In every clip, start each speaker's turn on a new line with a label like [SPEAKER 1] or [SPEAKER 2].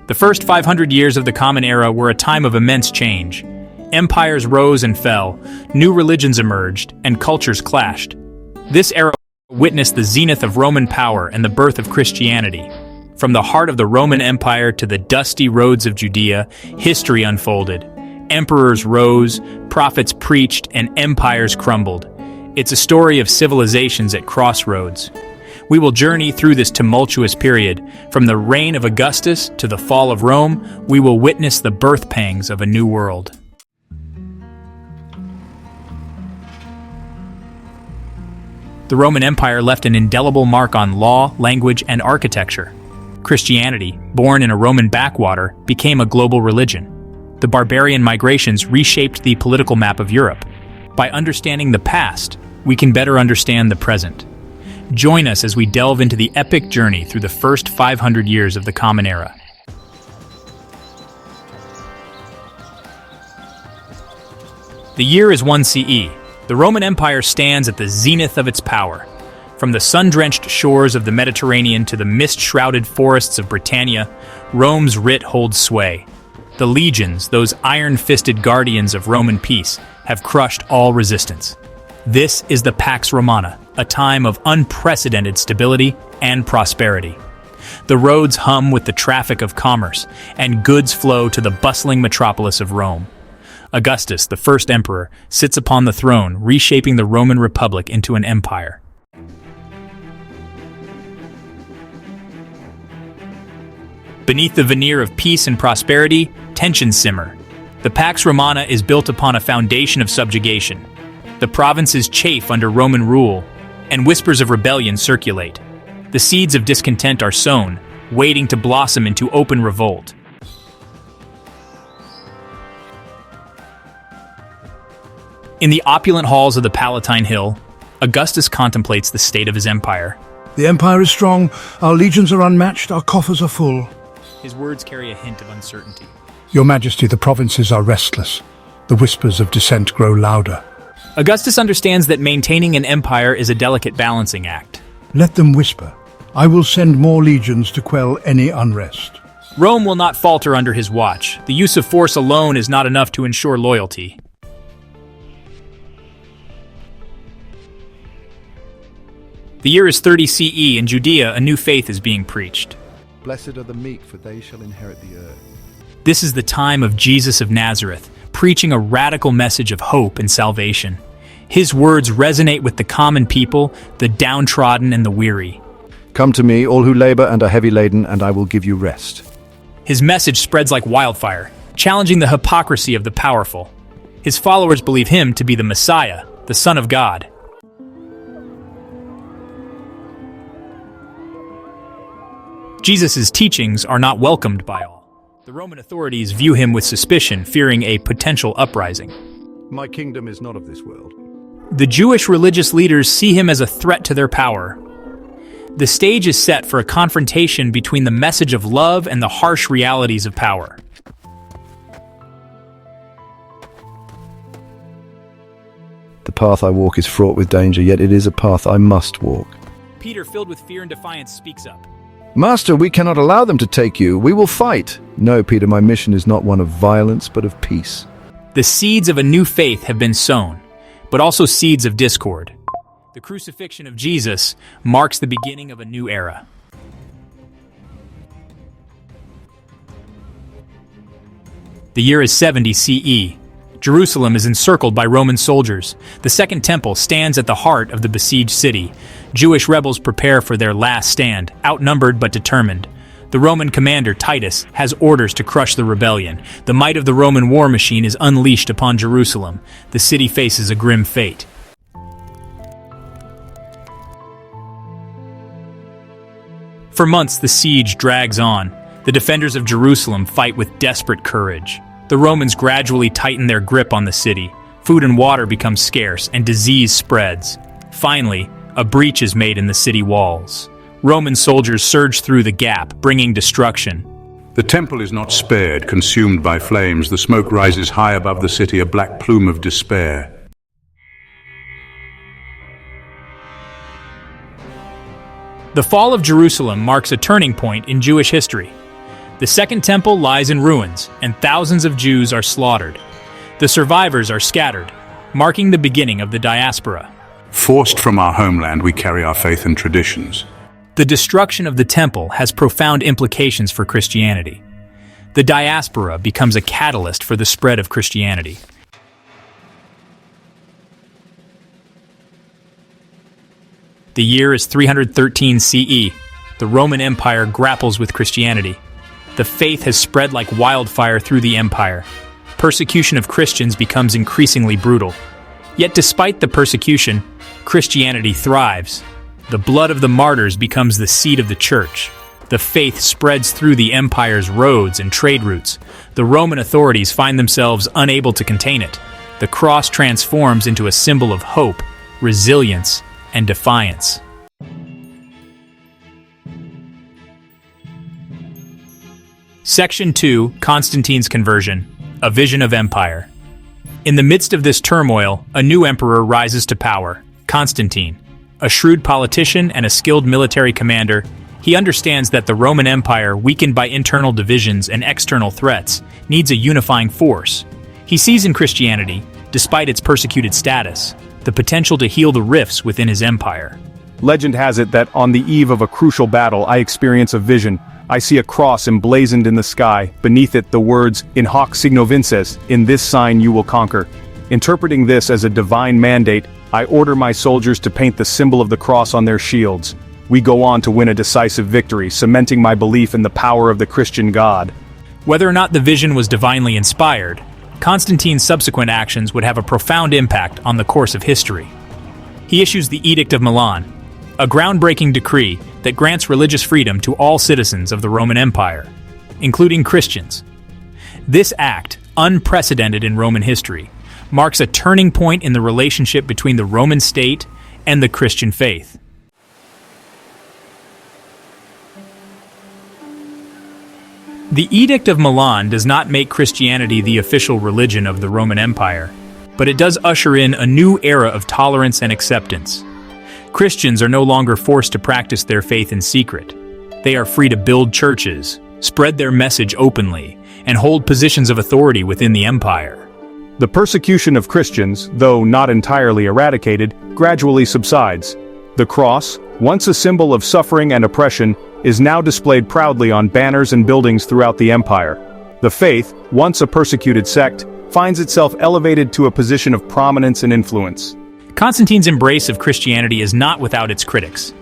[SPEAKER 1] The first 500 years of the Common Era were a time of immense change. Empires rose and fell, new religions emerged, and cultures clashed. This era witnessed the zenith of Roman power and the birth of Christianity. From the heart of the Roman Empire to the dusty roads of Judea, history unfolded. Emperors rose, prophets preached, and empires crumbled. It's a story of civilizations at crossroads. We will journey through this tumultuous period. From the reign of Augustus to the fall of Rome, we will witness the birth pangs of a new world. The Roman Empire left an indelible mark on law, language, and architecture. Christianity, born in a Roman backwater, became a global religion. The barbarian migrations reshaped the political map of Europe. By understanding the past, we can better understand the present. Join us as we delve into the epic journey through the first 500 years of the Common Era. The year is 1 CE. The Roman Empire stands at the zenith of its power. From the sun-drenched shores of the Mediterranean to the mist-shrouded forests of Britannia, Rome's writ holds sway. The legions, those iron-fisted guardians of Roman peace, have crushed all resistance. This is the Pax Romana, a time of unprecedented stability and prosperity. The roads hum with the traffic of commerce, and goods flow to the bustling metropolis of Rome. Augustus, the first emperor, sits upon the throne, reshaping the Roman Republic into an empire. Beneath the veneer of peace and prosperity, tensions simmer. The Pax Romana is built upon a foundation of subjugation. The provinces chafe under Roman rule, and whispers of rebellion circulate. The seeds of discontent are sown, waiting to blossom into open revolt. In the opulent halls of the Palatine Hill, Augustus contemplates the state of his empire.
[SPEAKER 2] The empire is strong, our legions are unmatched, our coffers are full.
[SPEAKER 1] His words carry a hint of uncertainty.
[SPEAKER 2] Your Majesty, the provinces are restless. The whispers of dissent grow louder.
[SPEAKER 1] Augustus understands that maintaining an empire is a delicate balancing act.
[SPEAKER 2] Let them whisper. I will send more legions to quell any unrest.
[SPEAKER 1] Rome will not falter under his watch. The use of force alone is not enough to ensure loyalty. The year is 30 CE. In Judea, a new faith is being preached.
[SPEAKER 3] Blessed are the meek, for they shall inherit the earth.
[SPEAKER 1] This is the time of Jesus of Nazareth, preaching a radical message of hope and salvation. His words resonate with the common people, the downtrodden and the weary.
[SPEAKER 3] Come to me, all who labor and are heavy laden, and I will give you rest.
[SPEAKER 1] His message spreads like wildfire, challenging the hypocrisy of the powerful. His followers believe him to be the Messiah, the Son of God. Jesus' teachings are not welcomed by all. The Roman authorities view him with suspicion, fearing a potential uprising.
[SPEAKER 3] My kingdom is not of this world.
[SPEAKER 1] The Jewish religious leaders see him as a threat to their power. The stage is set for a confrontation between the message of love and the harsh realities of power.
[SPEAKER 3] The path I walk is fraught with danger, yet it is a path I must walk.
[SPEAKER 1] Peter, filled with fear and defiance, speaks up.
[SPEAKER 3] Master, we cannot allow them to take you. We will fight. No, Peter, my mission is not one of violence, but of peace.
[SPEAKER 1] The seeds of a new faith have been sown, but also seeds of discord. The crucifixion of Jesus marks the beginning of a new era. The year is 70 CE. Jerusalem is encircled by Roman soldiers. The Second Temple stands at the heart of the besieged city. Jewish rebels prepare for their last stand, outnumbered but determined. The Roman commander, Titus, has orders to crush the rebellion. The might of the Roman war machine is unleashed upon Jerusalem. The city faces a grim fate. For months, the siege drags on. The defenders of Jerusalem fight with desperate courage. The Romans gradually tighten their grip on the city. Food and water become scarce, and disease spreads. Finally, a breach is made in the city walls. Roman soldiers surge through the gap, bringing destruction.
[SPEAKER 4] The temple is not spared, consumed by flames. The smoke rises high above the city, a black plume of despair.
[SPEAKER 1] The fall of Jerusalem marks a turning point in Jewish history. The Second Temple lies in ruins, and thousands of Jews are slaughtered. The survivors are scattered, marking the beginning of the diaspora.
[SPEAKER 4] Forced from our homeland, we carry our faith and traditions.
[SPEAKER 1] The destruction of the temple has profound implications for Christianity. The diaspora becomes a catalyst for the spread of Christianity. The year is 313 CE. The Roman Empire grapples with Christianity. The faith has spread like wildfire through the empire. Persecution of Christians becomes increasingly brutal. Yet despite the persecution, Christianity thrives. The blood of the martyrs becomes the seed of the church. The faith spreads through the empire's roads and trade routes. The Roman authorities find themselves unable to contain it. The cross transforms into a symbol of hope, resilience, and defiance. Section 2, Constantine's Conversion, a Vision of Empire. In the midst of this turmoil, a new emperor rises to power, Constantine. A shrewd politician and a skilled military commander, he understands that the Roman Empire, weakened by internal divisions and external threats, needs a unifying force. He sees in Christianity, despite its persecuted status, the potential to heal the rifts within his empire.
[SPEAKER 5] Legend has it that on the eve of a crucial battle, I experience a vision. I see a cross emblazoned in the sky, beneath it the words, "In hoc signo vinces," in this sign you will conquer. Interpreting this as a divine mandate, I order my soldiers to paint the symbol of the cross on their shields. We go on to win a decisive victory, cementing my belief in the power of the Christian God.
[SPEAKER 1] Whether or not the vision was divinely inspired, Constantine's subsequent actions would have a profound impact on the course of history. He issues the Edict of Milan, a groundbreaking decree that grants religious freedom to all citizens of the Roman Empire, including Christians. This act, unprecedented in Roman history, marks a turning point in the relationship between the Roman state and the Christian faith. The Edict of Milan does not make Christianity the official religion of the Roman Empire, but it does usher in a new era of tolerance and acceptance. Christians are no longer forced to practice their faith in secret. They are free to build churches, spread their message openly, and hold positions of authority within the empire.
[SPEAKER 5] The persecution of Christians, though not entirely eradicated, gradually subsides. The cross, once a symbol of suffering and oppression, is now displayed proudly on banners and buildings throughout the empire. The faith, once a persecuted sect, finds itself elevated to a position of prominence and influence.
[SPEAKER 1] Constantine's embrace of Christianity is not without its critics.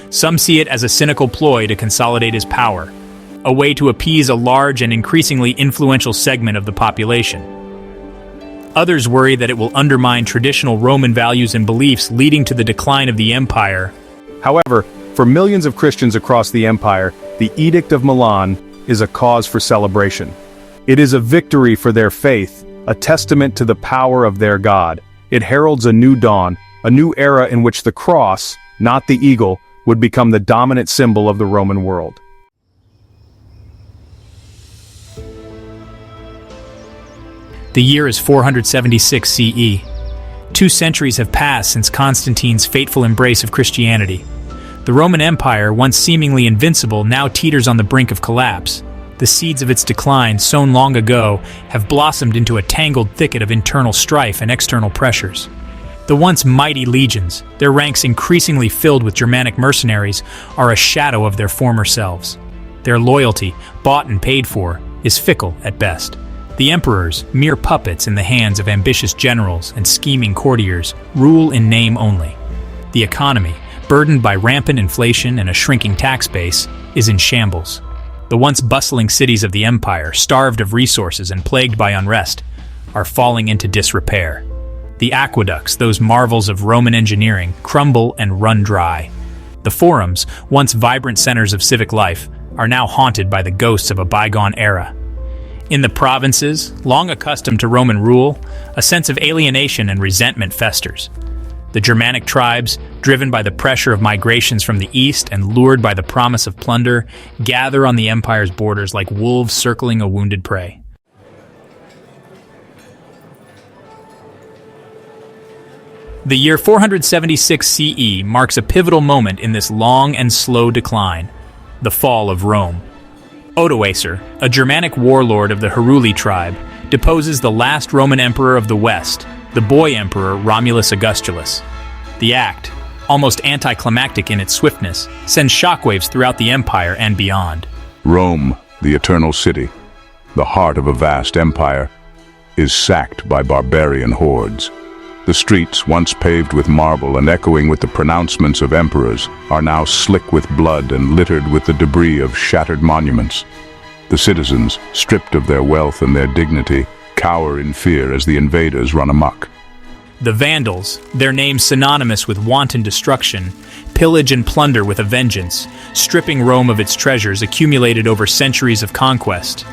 [SPEAKER 1] Some see it as a cynical ploy to consolidate his power, a way to appease a large and increasingly influential segment of the population. Others worry that it will undermine traditional Roman values and beliefs, leading to the decline of the empire.
[SPEAKER 5] However, for millions of Christians across the empire, the Edict of Milan is a cause for celebration. It is a victory for their faith, a testament to the power of their God. It heralds a new dawn, a new era in which the cross, not the eagle, would become the dominant symbol of the Roman world.
[SPEAKER 1] The year is 476 CE. 2 centuries have passed since Constantine's fateful embrace of Christianity. The Roman Empire, once seemingly invincible, now teeters on the brink of collapse. The seeds of its decline, sown long ago, have blossomed into a tangled thicket of internal strife and external pressures. The once mighty legions, their ranks increasingly filled with Germanic mercenaries, are a shadow of their former selves. Their loyalty, bought and paid for, is fickle at best. The emperors, mere puppets in the hands of ambitious generals and scheming courtiers, rule in name only. The economy, burdened by rampant inflation and a shrinking tax base, is in shambles. The once bustling cities of the empire, starved of resources and plagued by unrest, are falling into disrepair. The aqueducts, those marvels of Roman engineering, crumble and run dry. The forums, once vibrant centers of civic life, are now haunted by the ghosts of a bygone era. In the provinces, long accustomed to Roman rule, a sense of alienation and resentment festers. The Germanic tribes, driven by the pressure of migrations from the east and lured by the promise of plunder, gather on the empire's borders like wolves circling a wounded prey. The year 476 CE marks a pivotal moment in this long and slow decline, the fall of Rome. Odoacer, a Germanic warlord of the Heruli tribe, deposes the last Roman emperor of the West, the boy emperor Romulus Augustulus. The act, almost anticlimactic in its swiftness, sends shockwaves throughout the empire and beyond.
[SPEAKER 4] Rome, the eternal city, the heart of a vast empire, is sacked by barbarian hordes. The streets, once paved with marble and echoing with the pronouncements of emperors, are now slick with blood and littered with the debris of shattered monuments. The citizens, stripped of their wealth and their dignity, cower in fear as the invaders run amok.
[SPEAKER 1] The Vandals, their name synonymous with wanton destruction, pillage and plunder with a vengeance, stripping Rome of its treasures accumulated over centuries of conquest.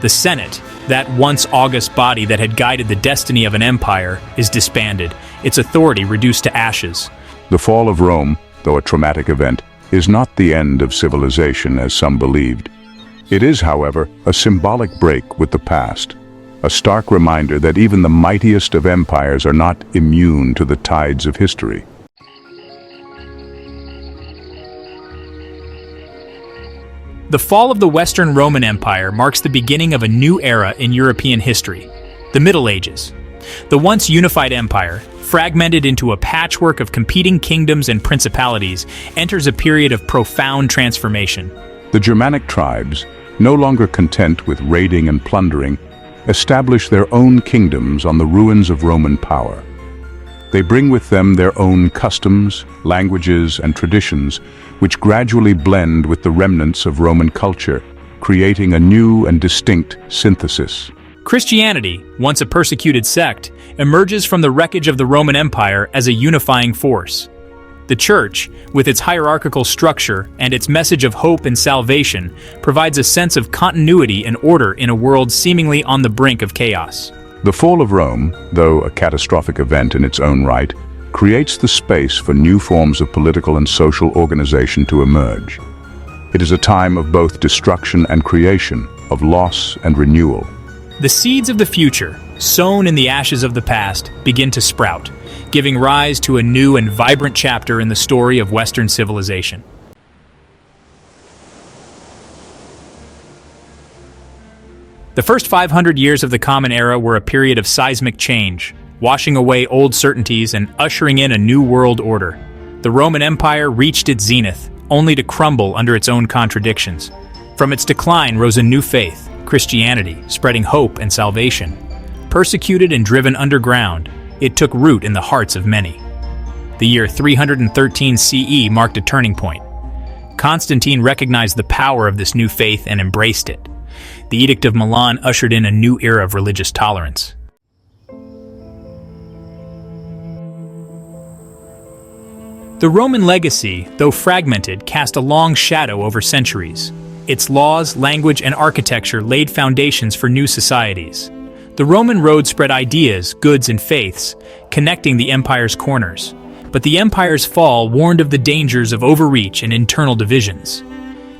[SPEAKER 1] The Senate, that once august body that had guided the destiny of an empire, is disbanded, its authority reduced to ashes.
[SPEAKER 4] The fall of Rome, though a traumatic event, is not the end of civilization as some believed. It is, however, a symbolic break with the past, a stark reminder that even the mightiest of empires are not immune to the tides of history.
[SPEAKER 1] The fall of the Western Roman Empire marks the beginning of a new era in European history, the Middle Ages. The once unified empire, fragmented into a patchwork of competing kingdoms and principalities, enters a period of profound transformation.
[SPEAKER 4] The Germanic tribes, no longer content with raiding and plundering, establish their own kingdoms on the ruins of Roman power. They bring with them their own customs, languages, and traditions, which gradually blend with the remnants of Roman culture, creating a new and distinct synthesis.
[SPEAKER 1] Christianity, once a persecuted sect, emerges from the wreckage of the Roman Empire as a unifying force. The Church, with its hierarchical structure and its message of hope and salvation, provides a sense of continuity and order in a world seemingly on the brink of chaos.
[SPEAKER 4] The fall of Rome, though a catastrophic event in its own right, creates the space for new forms of political and social organization to emerge. It is a time of both destruction and creation, of loss and renewal.
[SPEAKER 1] The seeds of the future, sown in the ashes of the past, begin to sprout, giving rise to a new and vibrant chapter in the story of Western civilization. The first 500 years of the Common Era were a period of seismic change, washing away old certainties and ushering in a new world order. The Roman Empire reached its zenith, only to crumble under its own contradictions. From its decline rose a new faith, Christianity, spreading hope and salvation. Persecuted and driven underground, it took root in the hearts of many. The year 313 CE marked a turning point. Constantine recognized the power of this new faith and embraced it. The Edict of Milan ushered in a new era of religious tolerance. The Roman legacy, though fragmented, cast a long shadow over centuries. Its laws, language, and architecture laid foundations for new societies. The Roman road spread ideas, goods, and faiths, connecting the empire's corners. But the empire's fall warned of the dangers of overreach and internal divisions.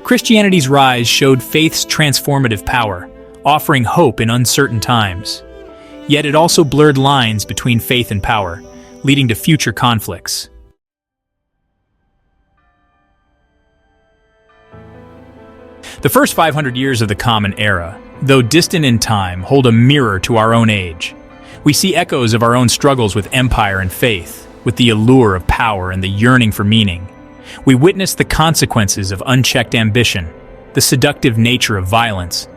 [SPEAKER 1] Christianity's rise showed faith's transformative power, offering hope in uncertain times. Yet it also blurred lines between faith and power, leading to future conflicts. The first 500 years of the Common Era, though distant in time, hold a mirror to our own age. We see echoes of our own struggles with empire and faith, with the allure of power and the yearning for meaning. We witness the consequences of unchecked ambition, the seductive nature of violence,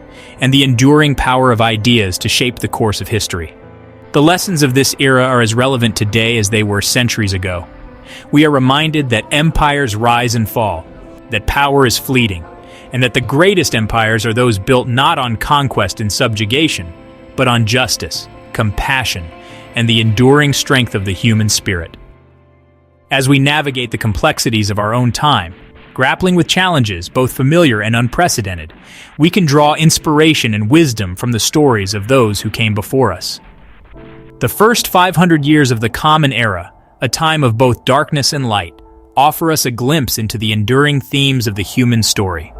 [SPEAKER 1] and the enduring power of ideas to shape the course of history. The lessons of this era are as relevant today as they were centuries ago. We are reminded that empires rise and fall, that power is fleeting, and that the greatest empires are those built not on conquest and subjugation, but on justice, compassion, and the enduring strength of the human spirit. As we navigate the complexities of our own time, grappling with challenges both familiar and unprecedented, we can draw inspiration and wisdom from the stories of those who came before us. The first 500 years of the Common Era, a time of both darkness and light, offer us a glimpse into the enduring themes of the human story.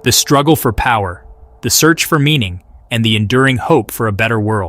[SPEAKER 1] The struggle for power, the search for meaning, and the enduring hope for a better world.